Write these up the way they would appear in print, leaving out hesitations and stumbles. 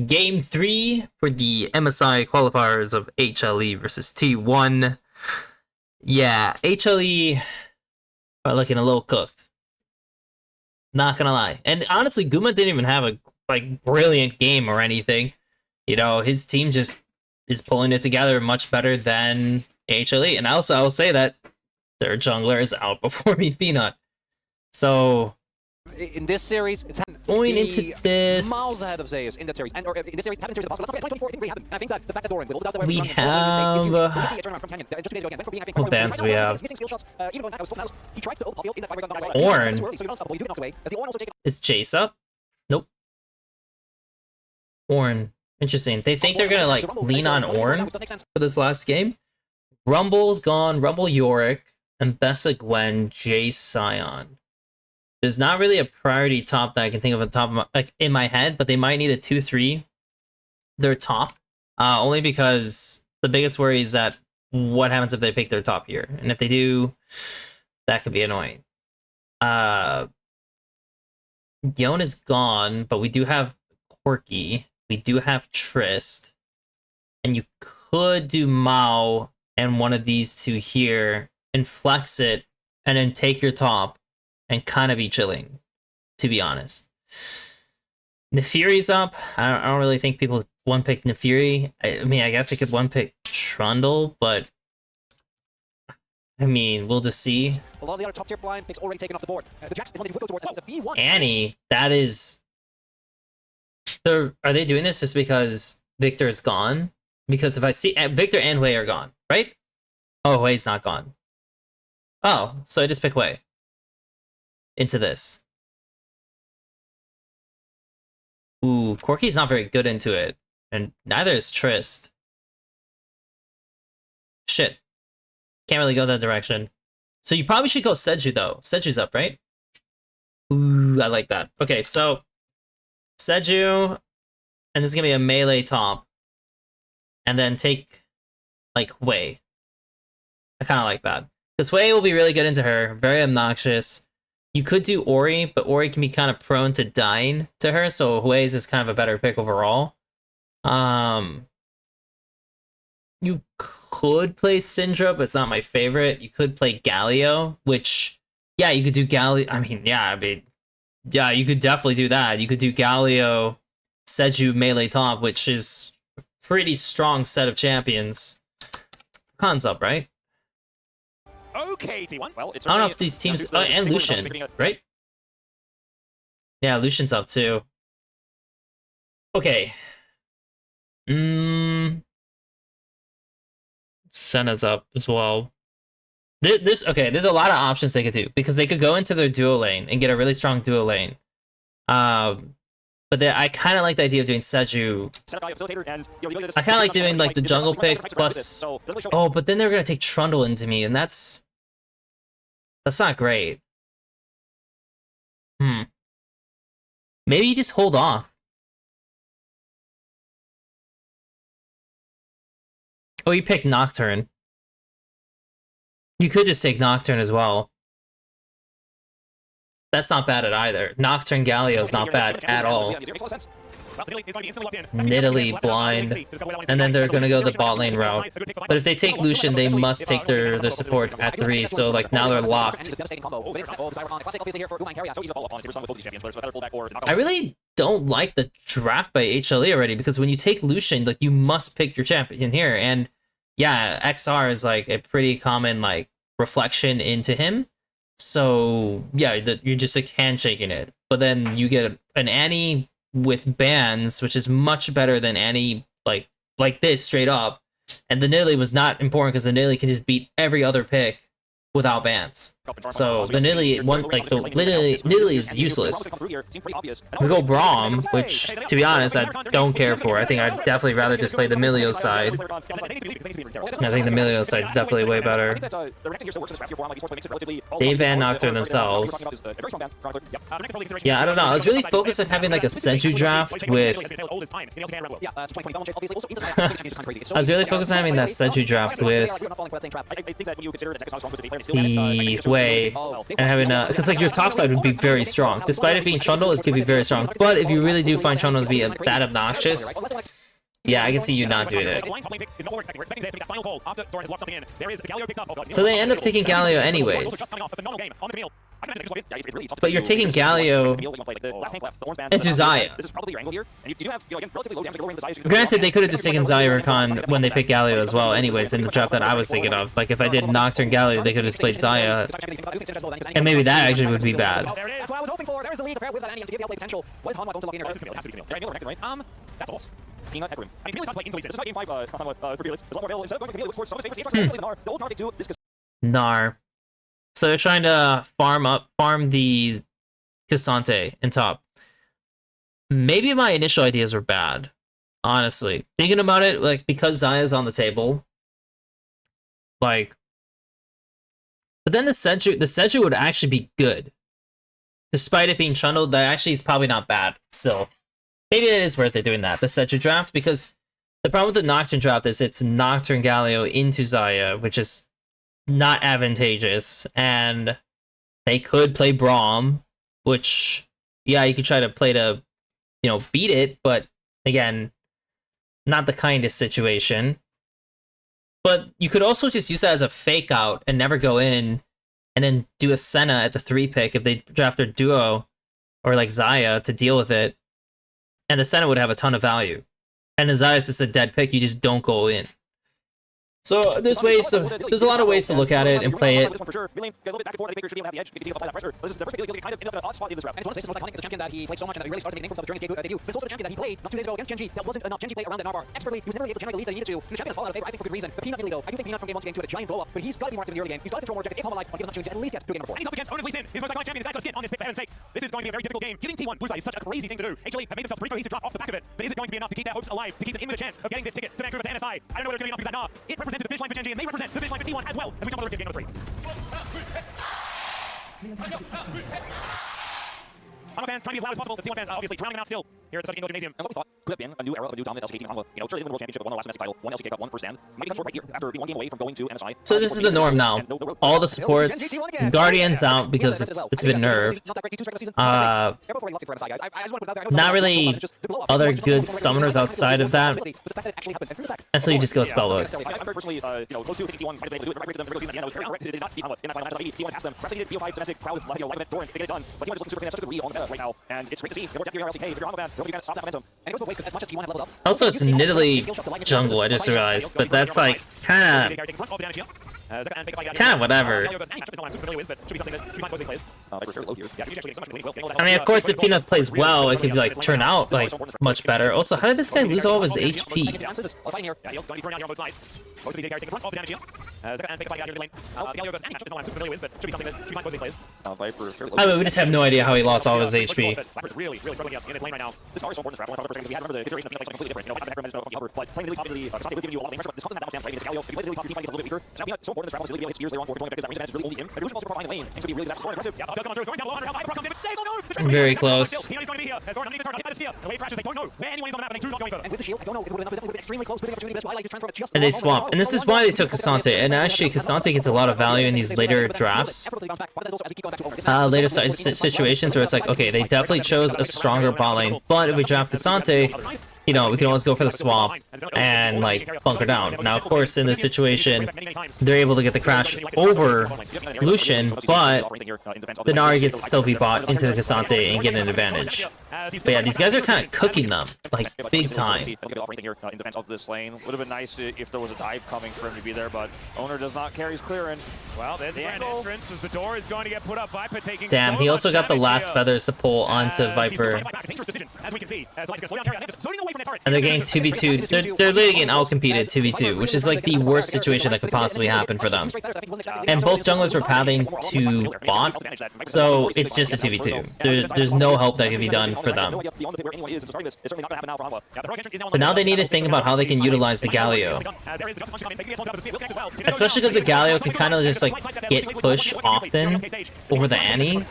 Game 3 for the MSI qualifiers of HLE versus T1. Yeah, HLE are looking a little cooked. Not gonna lie. And honestly, Guma didn't even have a brilliant game or anything. You know, his team just is pulling it together much better than HLE. And also, I will say that their jungler is outperforming Peanut. So in this series, it's going into this, miles ahead of Zeus in that series, and or in this series, happened in the possible. 2024, it didn't really happen. I think that the fact that Doran with all the doubts that we have what bands we have. Ornn. Is Jace up? Nope. Ornn. Interesting. They think they're gonna like lean on Ornn for this last game. Rumble's gone. Rumble Yorick and Bessa Gwen, Jace Sion. There's not really a priority top that I can think of on top of my, like in my head, but they might need a 2-3. Their top, only because the biggest worry is that what happens if they pick their top here, and if they do, that could be annoying. Yon is gone, but we do have Quirky, we do have Trist, and you could do Mao and one of these two here and flex it, and then take your top and kind of be chilling, to be honest. Nefiri's up. I don't really think people one-pick Nefiri. I mean, I guess they could one-pick Trundle, but I mean, we'll just see. A lot of the other top-tier blind picks already taken off the board. The Jax is only go towards the B1. Annie, that is... Are they doing this just because Victor is gone? Because if I see... Victor and Wei are gone, right? Oh, Wei's not gone. Oh, so I just pick Wei into this. Ooh, Corky's not very good into it, and neither is Trist. Shit. Can't really go that direction. So you probably should go Seju, though. Seju's up, right? Ooh, I like that. Okay, so Seju, and this is gonna be a melee top, and then take, like, Wei. I kind of like that. Because Wei will be really good into her, very obnoxious. You could do Ori, but Ori can be kind of prone to dying to her, so Wei's is kind of a better pick overall. You could play Syndra, but it's not my favorite. You could play Galio, which, yeah, you could do Galio. Yeah, you could definitely do that. You could do Galio, Seju, melee top, which is a pretty strong set of champions. Khan's up, right? Okay, T1. Well, it's I don't know if these teams... Oh, and Lucian, right? Yeah, Lucian's up too. Okay. Senna's up as well. Okay, there's a lot of options they could do, because they could go into their duo lane and get a really strong duo lane. But I kind of like the idea of doing Seju. I kind of like doing like the jungle pick plus... Oh, but then they're going to take Trundle into me, and that's not great. Maybe you just hold off. Oh, you pick Nocturne. You could just take Nocturne as well. That's not bad at either. Nocturne Galio is not bad at all. Nidalee blind, and then they're gonna go the bot lane route. But if they take Lucian, they must take their support at 3, so like now they're locked. I really don't like the draft by HLE already, because when you take Lucian, like you must pick your champion here, and yeah, XR is like a pretty common like reflection into him. So yeah, you're just like handshaking it, but then you get an Annie with bans, which is much better than Annie like this straight up. And the Nidalee was not important because the Nidalee can just beat every other pick without bans. So the Nidalee Nidalee is useless. We go Braum, which to be honest I don't care for. I think I'd definitely rather just play the Milio side. I think the Milio side is definitely way better. They ban Nocturne themselves. Yeah, I don't know. I was really focused on having like a Seju draft with... I was really focused on having that Seju draft with the away and having a, because like your top side would be very strong. Despite it being Trundle, it could be very strong. But if you really do find Trundle to be that obnoxious, yeah, I can see you not doing it. So they end up taking Galio anyways. But you're taking Galio into Xayah. Granted, they could have just taken Xayah Rakan when they picked Galio as well anyways in the draft that I was thinking of. Like if I did Nocturne Galio, they could have just played Xayah. And maybe that actually would be bad. That's what I was hoping for. There's the lead. With that Annie to give play potential. What is Hanwha going to lock in? That's right. That's a loss. Peanut Equim. I mean, Peanut's not playing into this is not game 5 for Fearless. There's a lot more available. Instead of going to Fearless, towards Stomach's favorites, the old Target 2, this Gnar. So they're trying to farm the Cassante in top. Maybe my initial ideas were bad, honestly. Thinking about it, like, because Xayah's on the table, like, but then the Sentry would actually be good. Despite it being Trundle, that actually is probably not bad still. Maybe it is worth it doing that, the Sentry draft, because the problem with the Nocturne draft is it's Nocturne Galio into Xayah, which is not advantageous, and they could play Braum, which, yeah, you could try to play to, you know, beat it, but again, not the kindest situation. But you could also just use that as a fake out and never go in, and then do a Senna at the 3 pick if they draft their duo, or like Xayah to deal with it, and the Senna would have a ton of value. And the Xayah is just a dead pick, you just don't go in. So there's a lot of ways to look at it and play it. This is going to be a very difficult game. Getting T1 Bullseye is such a crazy thing to do. HLE have made themselves pretty cohesive drop off the back of it, but is it going to be enough to keep their hopes alive, to keep them in with a chance of getting this ticket to Vancouver to MSI? I don't know whether it's going to be enough because that Gnar, it represents the finish line for Genji, and they represent the finish line for T1 as well as we jump on the game number 3. Hanwha fans trying to be as loud as possible. The T1 fans obviously drowning them out still here at the Subject Gymnasium. And what we thought could have been a new era of a new dominant LCK team Hanwha. You know, surely they won the World Championship, won the last domestic title, won LCK Cup, won first stand. Maybe cut short right here after being 1 game away from going to MSI. So this is the norm now. All the supports, Guardian's out because it's been nerfed. Not really other good summoners outside of that. And so you just go Spellbook. I'm personally, you know, close to thinking T1 might be able to do it right to them. They did not beat Hanwha in that final match. T1 passed them. Perhaps they did BO5 domestic crowd, you know, live event, Doran, they get it done. But T1 is looking super fan, such a good read on the meta right now. And it's great to see. They're more depth here in LCK. If you're Hanwha fan, you gotta stop that momentum. And it goes both ways because as much as T1 have leveled up. Also, it's Nidalee jungle, I just realized, but that's like kind of whatever. I mean, of course, if Peanut plays well, it could like turn out like much better. Also, how did this guy lose all of his HP? I mean, we just have no idea how he lost all of his HP. Very close. And they swamp. And this is why they took Cassante. And actually, Cassante gets a lot of value in these later drafts. Later situations where it's like, okay, they definitely chose a stronger bot lane. But if we draft Cassante, you know, we can always go for the swamp and, like, bunker down. Now, of course, in this situation, they're able to get the crash over Lucian, but the Nari gets to still be bought into the Cassante and get an advantage. But yeah, these guys are kind of cooking them, like, big time. In defense of this lane. Would have been nice if there was a dive coming for him to be there, but Owner does not carry his clearing. Well, there's the entrance as the door is going to get put up. Viper taking damn, he also got the last feathers to pull onto Viper. And they're getting 2v2. They're literally getting outcompeted 2v2, which is like the worst situation that could possibly happen for them. And both junglers were pathing to bot, so it's just a 2v2. There's no help that can be done for them. But now they need to think about how they can utilize the Galio. Especially because the Galio can kind of just like get push often over the Annie.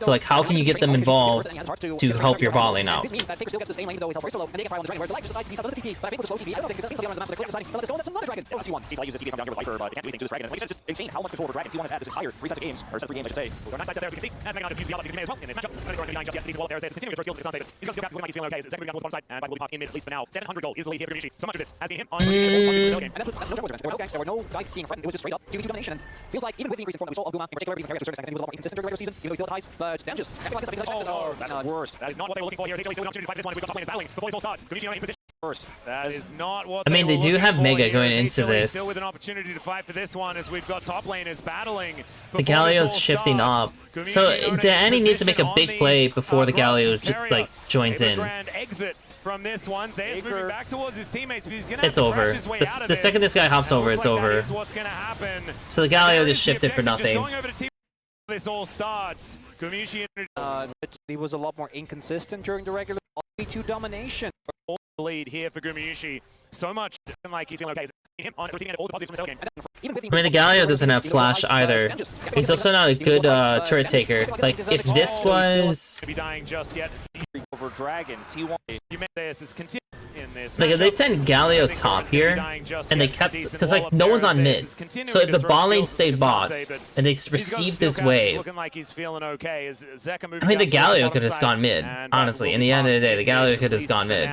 So like, how can you get them involved to help your bot lane out? This means that Faker still gets the same lane, though he's very solo, and they can pile on the dragon, where Delight just decides to be solo to TP, but I think with the slow TP, I don't think it's still on the map, so they're deciding, but let's go, that's another dragon. Oh, T1. Seems like uses TP come down here with Viper, but it can't do anything to this dragon. And like I said, it's just insane how much control over dragon T1 has had this entire 3 sets of games, or sets of 3 games, I should say. Well, nice side there, as we can see. As Megan just used the other as well in this matchup. And Thor's behind just yet. Sees the wall there. Says continuing to throw skills to Sunset. He's got skill passes looking like he's feeling okay. Second rebound on the bottom side, and by will be popped in mid, at least for now. 700 gold is the lead here for Gumushi. So much of this has been him on the game. And that's no there were no ganks, there were no dives being threatened. It was just straight up 2v2 domination. And feels like even with the increase in form that we saw of Guma, in particular, even compared to certain extent, I think he was a lot more inconsistent during the regular season, even though he still had highs. But then just acting like this, I think he's Oh, that's worst. That is not what they were looking for here. HLE still an opportunity to fight this one. We've got top lane battling before this all starts. Gumushi in position. First. That is not what I mean, they do have Mega going into HLE this. Still with an opportunity to fight for this one, as we've got top laners battling. The Galio's shifting up, so Danny needs to make a big play before the Galio like joins in. From this one, Zayas moving back towards his teammates, but he's gonna It's over. The second this guy hops over, it's over. So the Galio just shifted for nothing. This all starts. Gumushi he was a lot more inconsistent during the regular 2 domination. Lead here for Gumushi. So much like he's feeling okay. Him on receiving all the positives from the game. I mean, the Galio doesn't have flash either. He's also not a good turret taker. Like, if this was... Be dying just yet. Over Dragon, T1. This is continuing in this. Like, if they sent Galio top here, and they kept... Because, like, no one's on mid. So if the bot lane stayed bot, and they received this wave... I mean, the Galio could have just gone mid, honestly. In the end of the day, the Galio could have just gone mid.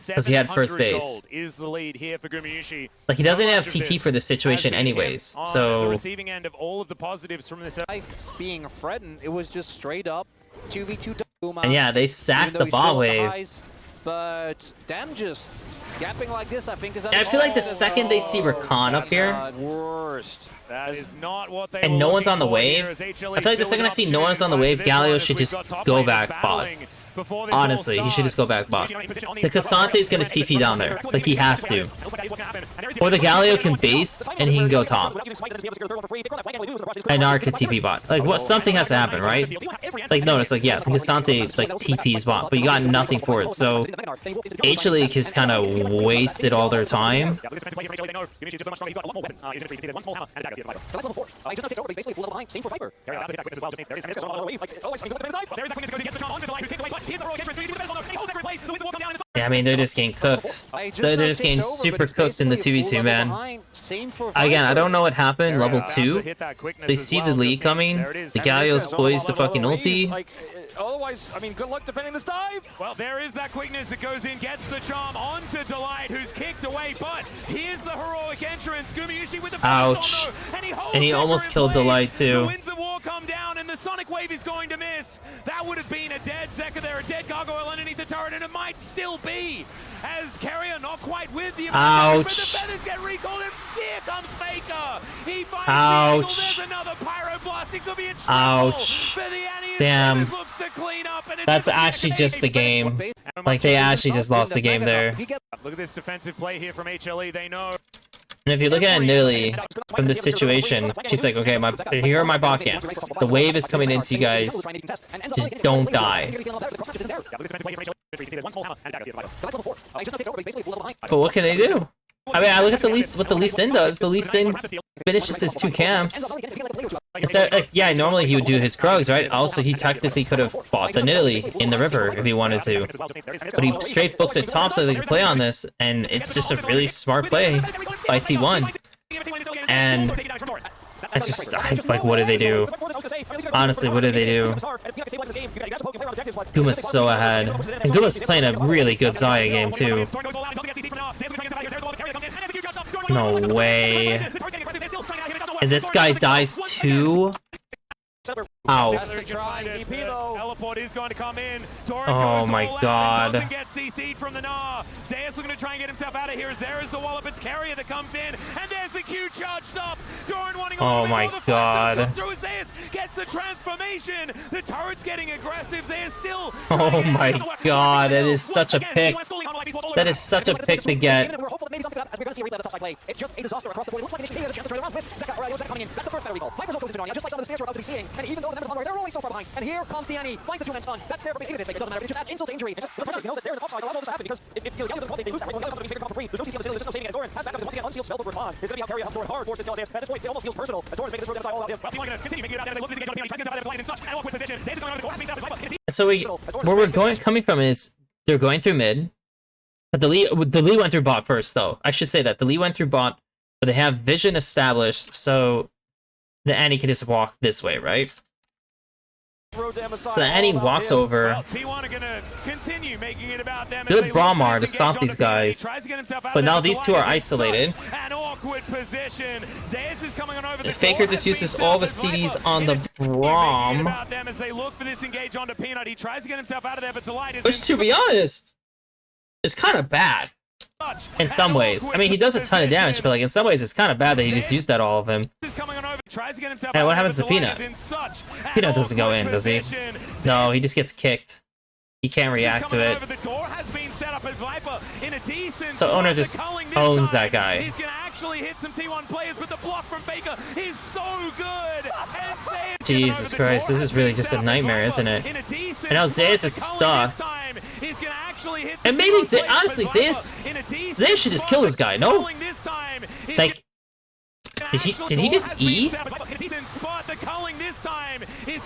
Because he had first base. Like, he doesn't have TP for this situation anyways, so... receiving end of all of the positives from this. Being threatened, it was just straight up 2v2 Guma. And yeah, they sacked the bot wave. But them just gapping like this, I think is. And I feel like the second they see Rakan up here, Worst. That is not what they and no one's on the wave, I feel like the second I see no one's on the wave, Galio should just go back bot. Honestly, he should just go back bot. The Cassante is going to TP down there. Like, he has to. Or the Galio can base, and he can go top. And Nar can TP bot. Like, what? Something has to happen, right? Like, no, it's like, yeah, the Cassante, like, TP's bot, but you got nothing for it. So, HLE just kind of wasted all their time. Yeah, I mean, they're just getting cooked. They're just getting super cooked in the 2v2, man. Again, I don't know what happened, level 2. They see the lead coming. The Galio's poised to fucking ulti. Otherwise, I mean, good luck defending this dive. Well, there is that quickness that goes in, gets the charm onto Delight, who's kicked away, but here's the heroic entrance. Gumushi with the ouch. And he almost killed Delight, too. The winds of war come down, and the Sonic Wave is going to miss. That would have been a dead Zeka there, a dead gargoyle underneath the turret, and it might still be. As Carrier not quite with the ouch. But the feathers get recalled, and here comes Faker. He finds ouch. the angle. There's another Pyroblast. It could be a ouch. for the Annie. Damn. Looks to clean up, and that's actually just the game. Like, they actually just lost the game there. Look at this defensive play here from HLE. They know. And if you look at it Nidally, from this situation, she's like, okay, here are my bot camps. The wave is coming into you guys. Just don't die. But what can they do? I mean, I look at what the Lee Sin does. The Lee Sin finishes his 2 camps. Instead, like, yeah, normally he would do his Krugs, right? Also, he technically could have bought the Nidalee in the river if he wanted to. But he straight books it top so they can play on this, and it's just a really smart play by T1. And it's just, like, what did they do? Honestly, what did they do? Guma's so ahead. And Guma's playing a really good Xayah game, too. No way. And this guy dies too? Ow. Teleport is going to come in. Oh my god. Doesn't get CC'd from the Gnar. Zayas looking to try and get himself out of here. As there is the Wallop. It's Carrier that comes in. And there's the Q charged up. Doran wanting oh my god. Zayas gets the transformation. The turret's getting aggressive. Zayas still. Oh my god. That is such a pick. That is such a pick to get. It's just a disaster across the board. It looks like Initiative has a chance to turn around with Zeka coming in. That's the first battle recall. Viper's also close to Johnny, just like some of the spears we're about to be seeing. And even though the members of Conroy, they're always so far behind. And here comes the Annie, finds the 2-man stun. That's fair for even if it doesn't matter. It just adds insult to injury. And just the pressure, you know, that's there in the top side. Allows all this to happen because if you know, the lose that, when it comes to the for free. There's no CC on the ceiling, there's no saving it. Doran has back up once again unsealed spell for Ron. It's going to be out carry out Doran hard force to Zeus. At this point, it almost feels personal. As Doran's making this MSI all out him. Well, T1 going to continue making it out there. They look for this engage on the peanut. He tries to get out of the line in such an awkward position. Zayas is going over the door. Has been set up as well. So where we're coming from is they're going through mid. But the Lee went through bot first, though. I should say that the Lee went through bot, but they have vision established, so the Annie can just walk this way, right? So the Annie walks over. Well, T1 are going to continue making it about them. Good Brahmar to stop these guys. But now these two are isolated. An awkward position. Zayas is coming on over the Faker just uses all the CDs on the Braum. about them as they look for this engage onto Peanut. He tries to get himself out of there, but Delight is Which, to be honest, is kind of bad. In some ways. I mean, he does a ton of damage, but like in some ways, it's kind of bad that he just used that all of him. And what happens to Peanut? Peanut doesn't go in, does he? No, he just gets kicked. He can't react to it. So Owner just owns that guy. He's gonna actually hit some T1 players, but the block from Faker is so good. Jesus Christ, this is really just a nightmare, isn't it? And now Zayas is stuck. And maybe, honestly, Zayas should just kill this guy, no? Like, did he just E?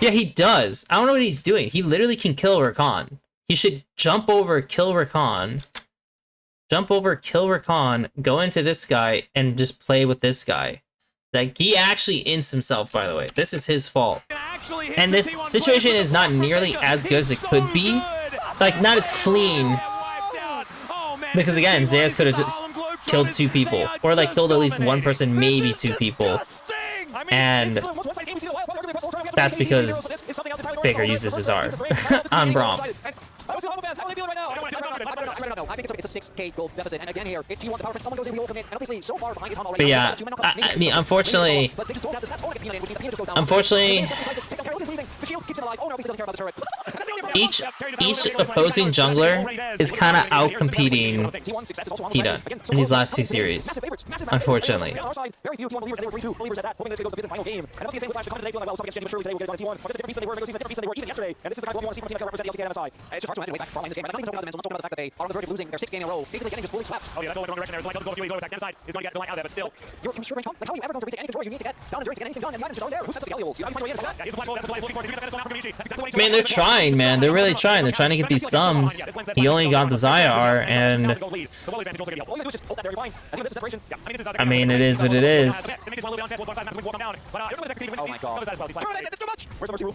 Yeah, he does. I don't know what he's doing. He literally can kill Rakan. He should jump over, kill Rakan. Jump over, kill Rakan, go into this guy, and just play with this guy. Like, he actually ints himself, by the way. This is his fault. And this situation is not nearly as good as it could be. Like, not as clean. Because again, Zayas could have just killed 2 people. Or like killed at least 1 person, maybe 2 people. And that's because Faker uses his R on Braum. But yeah, I mean, unfortunately, each opposing jungler is kind of out-competing Peta in these last 2 series, unfortunately. Oh yeah, that's all the wrong direction there. It's like double UA's low attack. Side is going to get Delight out of there, but still. You're considering like how you ever going to reach any control, you need to get down and dirty, get anything done, and you haven't done there. Who sets up the valuables? You know, you find a way to that. Yeah, here's the black ball, that's what Delight's looking for. That's exactly what I mean, they're trying, man. They're really trying. They're trying to get these sums. He only got the Zyar, and I mean, it is what it is. Oh my god. That's too much! Where's the mercy rule?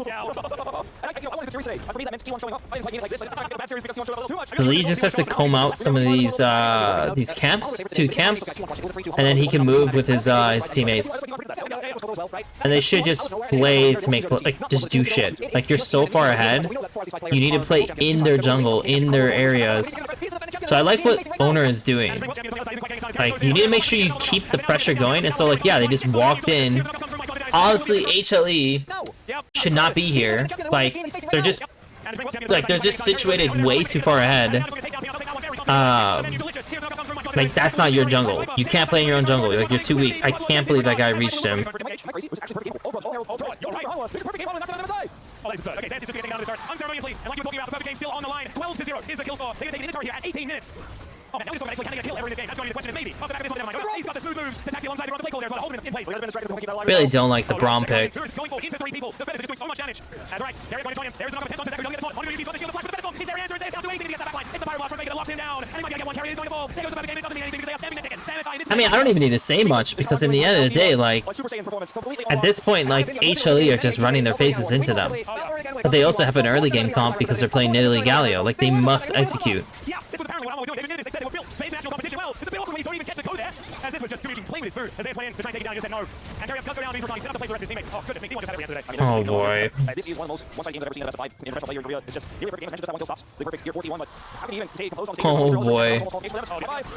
The lead just has to comb out some of these camps, 2 camps, and then he can move with his teammates. And they should just play to make, like, just do shit. Like, you're so far ahead, you need to play in their jungle, in their areas. So I like what Owner is doing. Like, you need to make sure you keep the pressure going, and so, like, yeah, they just walked in. Obviously, HLE should not be here. Like, they're just situated way too far ahead. Like, that's not your jungle. You can't play in your own jungle. Like, you're too weak. I can't believe that guy reached him. Okay, Zayas is just getting down to the start unceremoniously, and like you were talking about, the perfect game still on the line. 12-0 is the kill score. They're going to take an inventory here at 18 minutes. Oh man, now we're just talking about actually can they get a kill ever in this game? That's going to be the question, and maybe off the back of this one, he's got the smooth moves to taxi alongside the play call there, so holding him in place. Really don't like the Braum pick. Going for into 3 people. The Fenix is doing so much damage. That's right. Derek going to join him. There's the knock of 10 on Zachary. He's got the shield, the flash, but the Fenix is there. Answer is Zayas down to 18 to get that back line. It's the fire blast from Faker that locks him down, and he might be able to get 1 carry. He's going to fall. There goes the perfect game. It doesn't mean anything because they are spamming their tickets. I mean, I don't even need to say much, because in the end of the day, like, at this point, like, HLE are just running their faces into them. But they also have an early game comp because they're playing Nidalee Galio. Like, they must execute. Yeah, this was apparently what I'm doing. They admitted this. They said they were built for national competition. Well, it's a bit awkward when you don't even get to go there. As this was just Gucci playing with his food. As Zayas went in to try and take it down, he just said no. And Terry does go down, he's replying, set up the play for the rest of his teammates. Oh, goodness me, T1 just had every answer today. Oh boy. This is one of the most one-sided games I've ever seen in the best of 5 in professional play here in Korea. It's just really perfect game. Just that one kill stops. The perfect gear 41, but how can you even stay composed on the stage? Oh boy.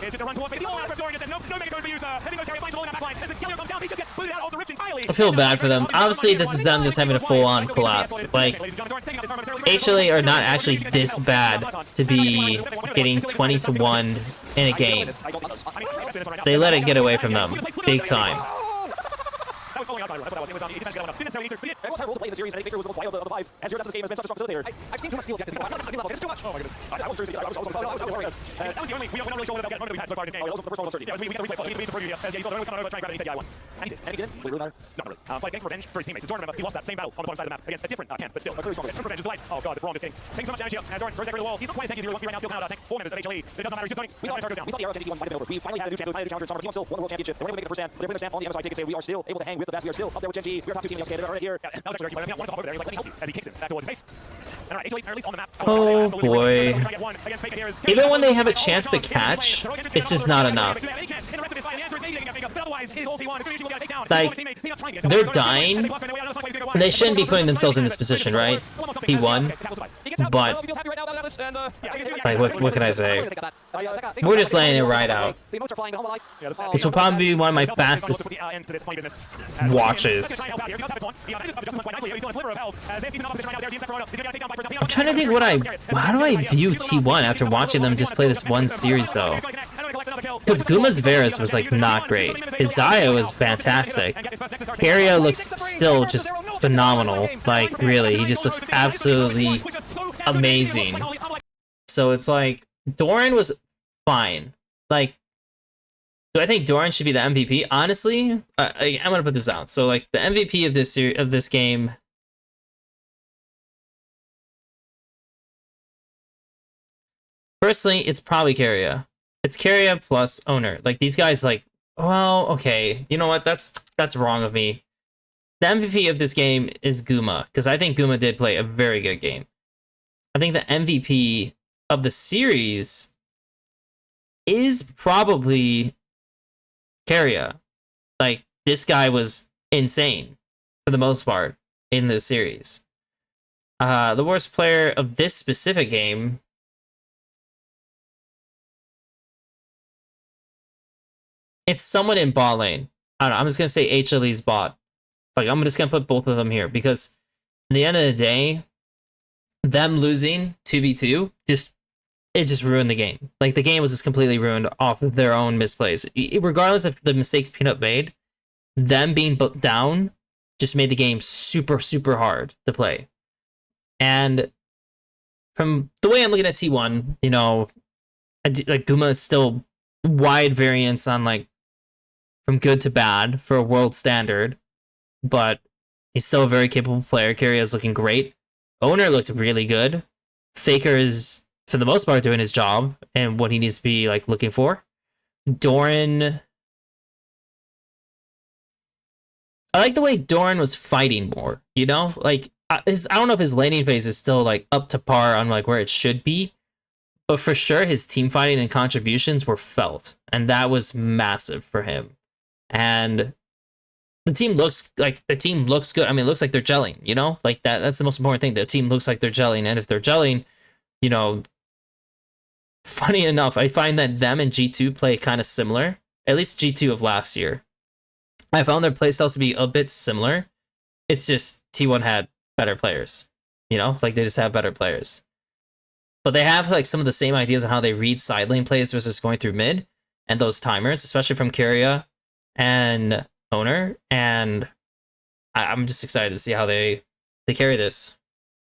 It's just a run towards me. The all out Dorian just said no mega code for you, sir. Heavy goes Terry finds a hole in that back line. As the Galio comes down, he just gets booted out of the rift entirely. I feel bad for them. Obviously, this is them just having a full-on collapse. Like, HLE are not actually this bad to be getting 20-1 in a game. They let it get away from them, big time. That's what that was. It was, he didn't necessarily answer, but it Everyone's had a role to play in the series, and I think Victor was the most wild of the five. As your rest of this game has been such a strong facilitator. I've seen too much skill objectives. I'm not skill level. This is too much. oh my goodness. I was Thursday. I was sorry. That was the only, we don't really show what we had so far this game. Oh, that was the first one on 30. Yeah, we got the replay. We need to preview, yeah, you saw the one was coming over trying to grab it, and he said, yeah, I won. And he did. And he did. Will it really matter? Not really. But against revenge for his teammates. Doran, remember, he lost that same battle on the bottom side of the map against a different camp, but still. A clearly strong Super revenge is light. Oh god, the Braum is king. Taking so much damage here. As Doran throws that the wall. He's not quite as tanky as he wants to be right now. Still kind of tank 4 members of HLE. It doesn't matter. He's just zoning. We thought the Arrow 1081 might have been over. We finally had a new champion, finally a new challenger. Summer Team still won the world championship. They're able to make the first stand. They're winning their stand on the MSI ticket. Say we are still able to hang with the best. We are still up there with Gen G. We are top 2 team in LCK. They're right here. Yeah, that was actually very cute. I wanted to hop over there. He was like, let me help you, as he kicks it back towards his face. And alright, HLE, or at least on the map. Oh boy. Even when they have a chance to catch, it's just not enough. Like, they're dying. They shouldn't be putting themselves in this position, right? He won. But, like, what can I say? We're just laying it right out. This will probably be one of my fastest watches. I'm trying to think how do I view T1 after watching them just play this one series though? Because Guma's Varus was like not great. His Zaya was fantastic. Keria looks still just phenomenal. Like really, he just looks absolutely amazing. So it's like Doran was fine. Like, do I think Doran should be the MVP? Honestly, I'm gonna put this out. So like the MVP of this game. Personally, it's probably Keria. It's Keria plus Owner. Like these guys, like, well, okay, you know what? That's wrong of me. The MVP of this game is Guma because I think Guma did play a very good game. I think the MVP of the series is probably Keria. Like this guy was insane for the most part in this series. The worst player of this specific game. It's someone in bot lane. I don't know. I'm just gonna say HLE's bot. Like I'm just gonna put both of them here because at the end of the day, them losing 2v2 just ruined the game. Like the game was just completely ruined off of their own misplays. Regardless of the mistakes Peanut made, them being down just made the game super hard to play. And from the way I'm looking at T1, you know, like Guma is still wide variance on like from good to bad for a world standard, but he's still a very capable player. Keria is looking great. Owner looked really good. Faker is, for the most part, doing his job and what he needs to be like looking for. Doran, I like the way Doran was fighting more. You know, like I don't know if his laning phase is still like up to par on like where it should be, but for sure his team fighting and contributions were felt, and that was massive for him. And the team looks good. I mean, it looks like they're gelling, you know? Like that's the most important thing. The team looks like they're gelling, and if they're gelling, you know, funny enough, I find that them and G2 play kind of similar. At least G2 of last year. I found their playstyles to be a bit similar. It's just T1 had better players. You know? Like they just have better players. But they have like some of the same ideas on how they read side lane plays versus going through mid, and those timers, especially from Keria and Owner, and I'm just excited to see how they carry this.